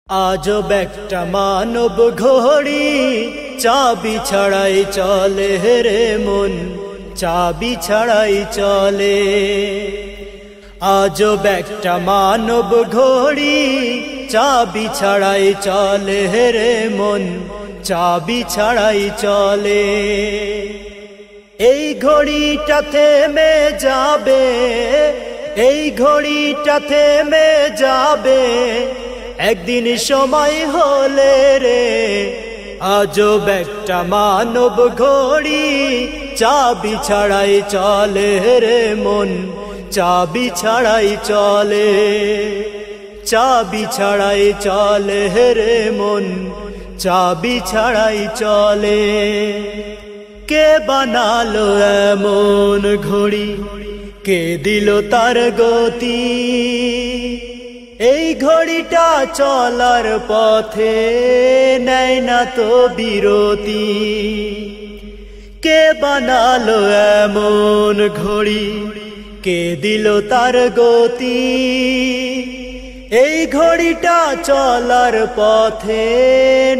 আজব একটা মানব ঘড়ি চাবি ছাড়াই চলে রে মন, চাবি ছাড়াই চলে। আজব একটা মানব ঘড়ি চাবি ছাড়াই চলে রে মন, চাবি ছাড়াই চলে। এই ঘড়িটা থেমে যাবে, এই ঘড়িটা থেমে যাবে একদিন সময় হলে রে। আজব একটা মানব ঘড়ি চাবি ছাড়াই চলে রে মন, চাবি ছাড়াই চলে। চাবি ছাড়াই চলে রে মন, চাবি ছাড়াই চলে। কে বানালো এমন ঘড়ি, কে দিল তার গতি? এই ঘড়িটা চলার পথে নেয় না তো বিরতি। কে বানালো এমন ঘড়ি, কে দিল তার গতি? এই ঘড়িটা চলার পথে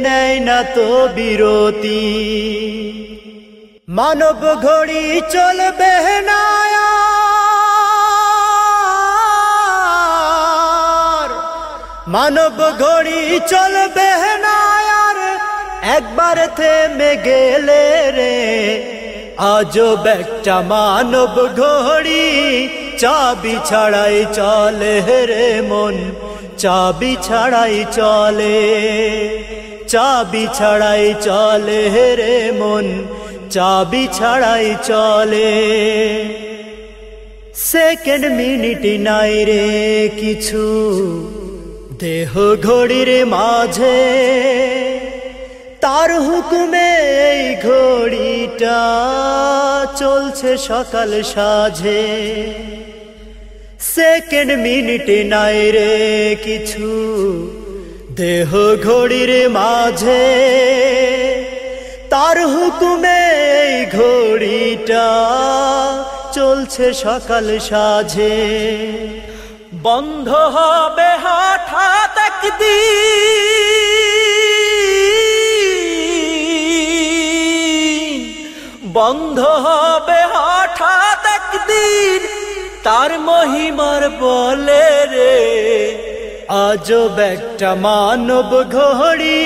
নেয় না তো বিরতি। মানব ঘড়ি চলবে না, মানব ঘড়ি চলবে না আর একবার থেমে গেলে রে। আজব একটা মানব ঘড়ি চাবি ছাড়াই চলে রে মন, চাবি ছাড়াই চলে। চাবি ছাড়াই চলে রে মন, চাবি ছাড়াই চলে। সেকেন্ড মিনিট নাই রে কিছু দেহ ঘড়ির মাঝে, তার হুকুমে এই ঘড়িটা চলছে সকাল সাঁঝে। সেকেন্ড মিনিট নাই রে কিছু দেহ ঘড়ির মাঝে, তার হুকুমে এই ঘড়িটা চলছে সকাল সাঁঝে। বন্ধ হবে হঠাৎ একদিন, বন্ধ হবে হঠাৎ একদিন তার মহিমার বলে রে। আজব একটা মানব ঘড়ি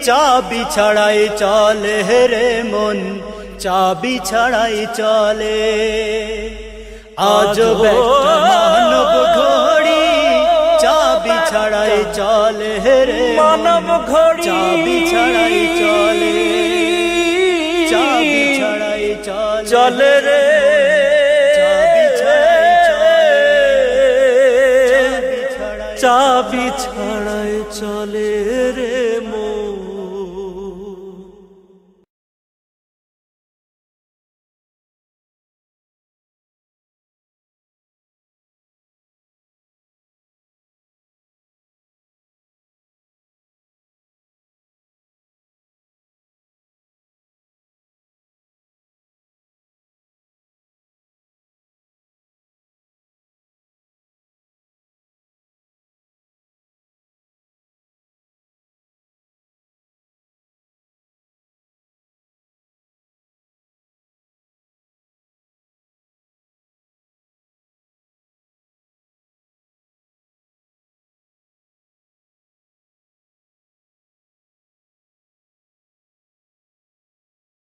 চাবি ছাড়াই চলে রে মন, চাবি ছাড়াই চলে। আজব একটা মানব ঘড়ি চাবি ছাড়াই চলে রে মানব ঘড়ি, চাবি ছাড়াই চলে। চাবি ছাড়াই চলে রে, চাবি ছাড়াই চলে, চাবি ছাড়াই চলে রে।